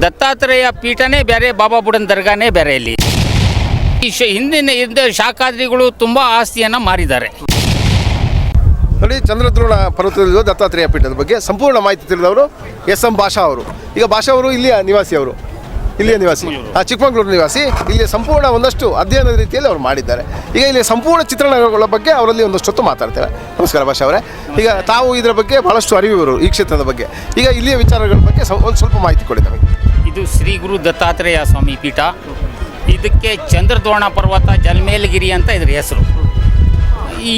ದತ್ತಾತ್ರೇಯ ಪೀಠನೇ ಬೇರೆ, ಬಾಬಾ ಬುಡನ್ ದರ್ಗಾನೇ ಬೇರೆ. ಇಲ್ಲಿ ಈ ಹಿಂದಿನ ಶಾಖಾದ್ರಿಗಳು ತುಂಬ ಆಸ್ತಿಯನ್ನು ಮಾರಿದ್ದಾರೆ. ನೋಡಿ, ಚಂದ್ರದ್ರೋಣ ಪರ್ವತದಲ್ಲಿರುವ ದತ್ತಾತ್ರೇಯ ಪೀಠದ ಬಗ್ಗೆ ಸಂಪೂರ್ಣ ಮಾಹಿತಿ ತಿಳಿದವರು ಎಸ್.ಎಂ. ಭಾಷಾ ಅವರು. ಈಗ ಭಾಷಾ ಅವರು ಇಲ್ಲಿಯ ನಿವಾಸಿ, ಚಿಕ್ಕಮಗಳೂರು ನಿವಾಸಿ. ಇಲ್ಲಿ ಸಂಪೂರ್ಣ ಒಂದಷ್ಟು ಅಧ್ಯಯನದ ರೀತಿಯಲ್ಲಿ ಅವರು ಮಾಡಿದ್ದಾರೆ. ಈಗ ಇಲ್ಲಿ ಸಂಪೂರ್ಣ ಚಿತ್ರಣಗಳ ಬಗ್ಗೆ ಅವರಲ್ಲಿ ಒಂದಷ್ಟು ಹೊತ್ತು ಮಾತಾಡ್ತೇವೆ. ನಮಸ್ಕಾರ ಭಾಷಾ ಅವರೇ. ಈಗ ತಾವು ಇದರ ಬಗ್ಗೆ ಬಹಳಷ್ಟು ಅರಿವಿವರು ಈ ಕ್ಷೇತ್ರದ ಬಗ್ಗೆ. ಈಗ ಇಲ್ಲಿಯ ವಿಚಾರಗಳ ಬಗ್ಗೆ ಒಂದು ಸ್ವಲ್ಪ ಮಾಹಿತಿ ಕೊಡಿ ನಮಗೆ. ಇದು ಶ್ರೀ ಗುರು ದತ್ತಾತ್ರೇಯ ಸ್ವಾಮಿ ಪೀಠ. ಇದಕ್ಕೆ ಚಂದ್ರದ್ರೋಣ ಪರ್ವತ ಜಲ್ಮೇಲಗಿರಿ ಅಂತ ಇದ್ರ ಹೆಸರು.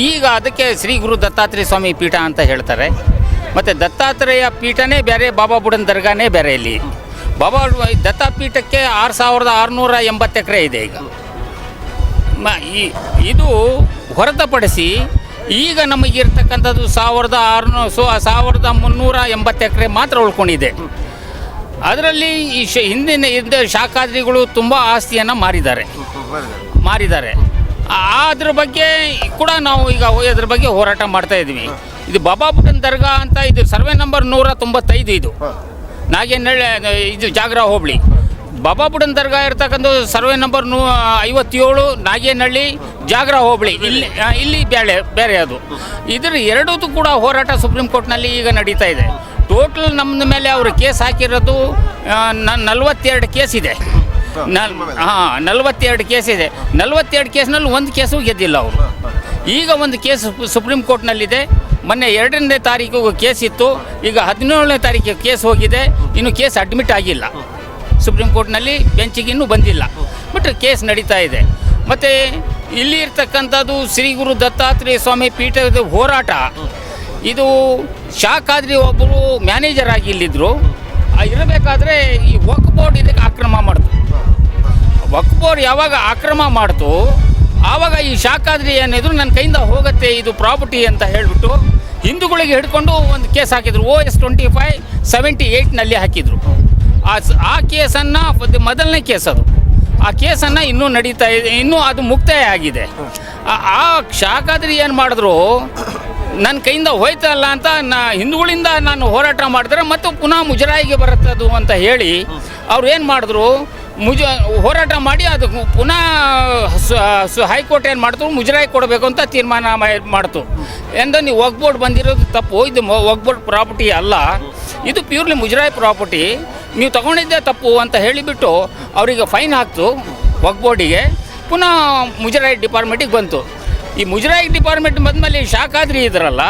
ಈಗ ಅದಕ್ಕೆ ಶ್ರೀ ಗುರು ದತ್ತಾತ್ರೇಯ ಸ್ವಾಮಿ ಪೀಠ ಅಂತ ಹೇಳ್ತಾರೆ. ಮತ್ತು ದತ್ತಾತ್ರೇಯ ಪೀಠನೇ ಬೇರೆ, ಬಾಬಾ ಬುಡನ್ ದರ್ಗಾನೇ ಬೇರೆ. ಇಲ್ಲಿ ಬಾಬಾ ದತ್ತಾಪೀಠಕ್ಕೆ 6680 ಎಕರೆ ಇದೆ. ಈಗ ಇದು ಹೊರತುಪಡಿಸಿ ಈಗ ನಮಗಿರ್ತಕ್ಕಂಥದ್ದು 1380 ಎಕರೆ ಮಾತ್ರ ಉಳ್ಕೊಂಡಿದೆ. ಅದರಲ್ಲಿ ಈ ಹಿಂದಿನ ಶಾಖಾದ್ರಿಗಳು ತುಂಬ ಆಸ್ತಿಯನ್ನು ಮಾರಿದ್ದಾರೆ. ಅದ್ರ ಬಗ್ಗೆ ಕೂಡ ನಾವು ಈಗ ಅದ್ರ ಬಗ್ಗೆ ಹೋರಾಟ ಮಾಡ್ತಾ ಇದ್ವಿ. ಇದು ಬಾಬಾ ಬುಡನ್ ದರ್ಗಾ ಅಂತ, ಇದು ಸರ್ವೆ ನಂಬರ್ 195. ಇದು ನಾಗೇನಹಳ್ಳಿ, ಇದು ಜಾಗ್ರಾ ಹೋಬಳಿ. ಬಾಬಾ ಬುಡನ್ ದರ್ಗಾ ಇರ್ತಕ್ಕಂಥ ಸರ್ವೆ ನಂಬರ್ 57, ನಾಗೇನಹಳ್ಳಿ, ಜಾಗ್ರಾ ಹೋಬಳಿ. ಇಲ್ಲಿ ಬೇರೆ ಅದು. ಇದ್ರ ಎರಡೂ ಕೂಡ ಹೋರಾಟ ಸುಪ್ರೀಂ ಕೋರ್ಟ್ನಲ್ಲಿ ಈಗ ನಡೀತಾ ಇದೆ. ಟೋಟಲ್ ನಮ್ಮ ಮೇಲೆ ಅವರು ಕೇಸ್ ಹಾಕಿರೋದು 42 ಕೇಸ್ ಇದೆ. 42 ಕೇಸ್ ಇದೆ. 42 ಕೇಸ್ನಲ್ಲಿ ಒಂದು ಕೇಸು ಗೆದ್ದಿಲ್ಲ ಅವರು. ಈಗ ಒಂದು ಕೇಸ್ ಸುಪ್ರೀಂ ಕೋರ್ಟ್ನಲ್ಲಿದೆ. ಮೊನ್ನೆ 2ನೇ ತಾರೀಕು ಕೇಸ್ ಇತ್ತು. ಈಗ 17ನೇ ತಾರೀಕು ಕೇಸ್ ಹೋಗಿದೆ. ಇನ್ನು ಕೇಸ್ ಅಡ್ಮಿಟ್ ಆಗಿಲ್ಲ ಸುಪ್ರೀಂ ಕೋರ್ಟ್ನಲ್ಲಿ, ಬೆಂಚಿಗೆ ಇನ್ನೂ ಬಂದಿಲ್ಲ. ಬಟ್ ಕೇಸ್ ನಡೀತಾ ಇದೆ. ಮತ್ತು ಇಲ್ಲಿ ಇರ್ತಕ್ಕಂಥದ್ದು ಶ್ರೀ ಗುರು ದತ್ತಾತ್ರೇಯ ಸ್ವಾಮಿ ಪೀಠದ ಹೋರಾಟ. ಇದು ಶಾಖಾದ್ರಿ ಒಬ್ಬರು ಮ್ಯಾನೇಜರ್ ಆಗಿ ಇಲ್ಲಿದ್ದರು. ಇರಬೇಕಾದ್ರೆ ಈ ವಕ್ಫ್ ಬೋರ್ಡ್ ಇದಕ್ಕೆ ಆಕ್ರಮ ಮಾಡ್ತು. ವಕ್ಫ್ ಬೋರ್ಡ್ ಯಾವಾಗ ಆಕ್ರಮ ಮಾಡ್ತು, ಆವಾಗ ಈ ಶಾಖಾದ್ರಿ ಏನಿದ್ರು ನನ್ನ ಕೈಯಿಂದ ಹೋಗುತ್ತೆ, ಇದು ಪ್ರಾಪರ್ಟಿ ಅಂತ ಹೇಳಿಬಿಟ್ಟು ಹಿಂದೂಗಳಿಗೆ ಹಿಡ್ಕೊಂಡು ಒಂದು ಕೇಸ್ ಹಾಕಿದ್ರು. OS 2578ನಲ್ಲಿ ಹಾಕಿದರು. ಆ ಕೇಸನ್ನು ಮೊದಲನೇ ಕೇಸ್ ಅದು. ಆ ಕೇಸನ್ನು ಇನ್ನೂ ನಡೀತಾ ಇದೆ, ಇನ್ನೂ ಅದು ಮುಕ್ತಾಯ ಆಗಿದೆ. ಆ ಶಾಖಾದ್ರಿ ಏನು ಮಾಡಿದ್ರು, ನನ್ನ ಕೈಯಿಂದ ಹೋಯ್ತಲ್ಲ ಅಂತ ಹಿಂದೂಗಳಿಂದ ನಾನು ಹೋರಾಟ ಮಾಡಿದ್ರೆ ಮತ್ತು ಪುನಃ ಮುಜರಾಯಿಗೆ ಬರುತ್ತದು ಅಂತ ಹೇಳಿ ಅವ್ರು ಏನು ಮಾಡಿದ್ರು, ಹೋರಾಟ ಮಾಡಿ ಅದು ಪುನಃ ಹೈಕೋರ್ಟ್ ಏನು ಮಾಡ್ತು, ಮುಜರಾಯಿ ಕೊಡಬೇಕು ಅಂತ ತೀರ್ಮಾನ ಮಾಡ್ತು. ಎಂದು ನೀವು ವಕ್ಫ್ ಬೋರ್ಡ್ ಬಂದಿರೋದು ತಪ್ಪು, ಇದು ವಕ್ಫ್ ಬೋರ್ಡ್ ಪ್ರಾಪರ್ಟಿ ಅಲ್ಲ, ಇದು ಪ್ಯೂರ್ಲಿ ಮುಜರಾಯಿ ಪ್ರಾಪರ್ಟಿ, ನೀವು ತಗೊಂಡಿದ್ದೇ ತಪ್ಪು ಅಂತ ಹೇಳಿಬಿಟ್ಟು ಅವರಿಗೆ ಫೈನ್ ಹಾಕ್ತು. ವಕ್ಫ್ ಬೋರ್ಡಿಗೆ ಪುನಃ ಮುಜರಾಯಿ ಡಿಪಾರ್ಟ್ಮೆಂಟಿಗೆ ಬಂತು. ಈ ಮುಜರಾಯಿ ಡಿಪಾರ್ಟ್ಮೆಂಟ್ ಬಂದಮೇಲೆ ಶಾಖಾದ್ರಿ ಇದ್ರಲ್ಲ,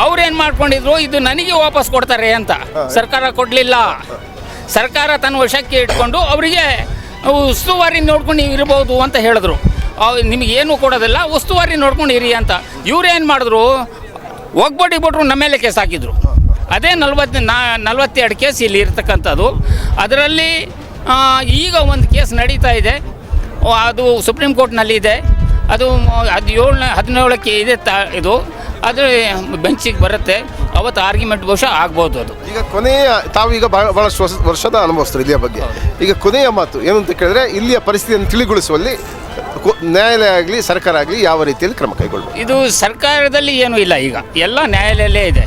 ಅವ್ರೇನು ಮಾಡ್ಕೊಂಡಿದ್ರು, ಇದು ನನಗೆ ವಾಪಸ್ ಕೊಡ್ತಾರೆ ಅಂತ. ಸರ್ಕಾರ ಕೊಡಲಿಲ್ಲ. ಸರ್ಕಾರ ತನ್ನ ವಶಕ್ಕೆ ಇಟ್ಕೊಂಡು ಅವರಿಗೆ ಉಸ್ತುವಾರಿ ನೋಡ್ಕೊಂಡು ನೀವು ಇರ್ಬೋದು ಅಂತ ಹೇಳಿದ್ರು. ನಿಮಗೇನು ಕೊಡೋದಿಲ್ಲ, ಉಸ್ತುವಾರಿ ನೋಡ್ಕೊಂಡು ಇರಿ ಅಂತ. ಇವ್ರೇನು ಮಾಡಿದ್ರು, ವಕ್ಫ್ ಬೋರ್ಡಿಗೆ ಬಿಟ್ಟರು ನಮ್ಮ ಮೇಲೆ ಕೇಸ್ ಹಾಕಿದ್ರು. ಅದೇ 42 ಕೇಸ್ ಇಲ್ಲಿ ಇರ್ತಕ್ಕಂಥದ್ದು. ಅದರಲ್ಲಿ ಈಗ ಒಂದು ಕೇಸ್ ನಡೀತಾ ಇದೆ, ಅದು ಸುಪ್ರೀಂ ಕೋರ್ಟ್ನಲ್ಲಿ ಇದೆ. ಅದು 17ಕ್ಕೆ ಇದೆ ಇದು. ಅದು ಬೆಂಚಿಗೆ ಬರುತ್ತೆ, ಅವತ್ತು ಆರ್ಗ್ಯುಮೆಂಟ್ ಬಹುಶಃ ಆಗ್ಬೋದು. ಅದು ಈಗ ಕೊನೆಯ, ತಾವು ಈಗ ಭಾಳಷ್ಟು ವರ್ಷದ ಅನುಭವಿಸ್ತಾರೆ ಇಲ್ಲಿಯ ಬಗ್ಗೆ. ಈಗ ಕೊನೆಯ ಮಾತು ಏನು ಅಂತ ಕೇಳಿದ್ರೆ, ಇಲ್ಲಿಯ ಪರಿಸ್ಥಿತಿಯನ್ನು ತಿಳಿಗೊಳಿಸುವಲ್ಲಿ ನ್ಯಾಯಾಲಯ ಆಗಲಿ ಸರ್ಕಾರ ಆಗಲಿ ಯಾವ ರೀತಿಯಲ್ಲಿ ಕ್ರಮ ಕೈಗೊಳ್ಳಬೇಕು? ಇದು ಸರ್ಕಾರದಲ್ಲಿ ಏನೂ ಇಲ್ಲ. ಈಗ ಎಲ್ಲ ನ್ಯಾಯಾಲಯಲ್ಲೇ ಇದೆ.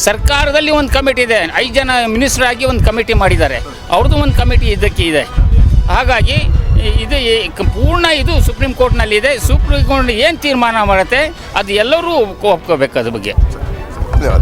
ಸರ್ಕಾರದಲ್ಲಿ ಒಂದು ಕಮಿಟಿ ಇದೆ, 5 ಜನ ಮಿನಿಸ್ಟರ್ ಆಗಿ ಒಂದು ಕಮಿಟಿ ಮಾಡಿದ್ದಾರೆ. ಅವ್ರದ್ದು ಒಂದು ಕಮಿಟಿ ಇದಕ್ಕೆ ಇದೆ. ಹಾಗಾಗಿ ಇದು ಪೂರ್ಣ ಇದು ಸುಪ್ರೀಂ ಕೋರ್ಟ್ನಲ್ಲಿದೆ. ಸುಪ್ರೀಂ ಕೋರ್ಟ್ ಏನು ತೀರ್ಮಾನ ಮಾಡುತ್ತೆ ಅದು ಎಲ್ಲರೂ ಒಪ್ಕೋಬೇಕು ಅದ್ರ ಬಗ್ಗೆ. ಧನ್ಯವಾದ.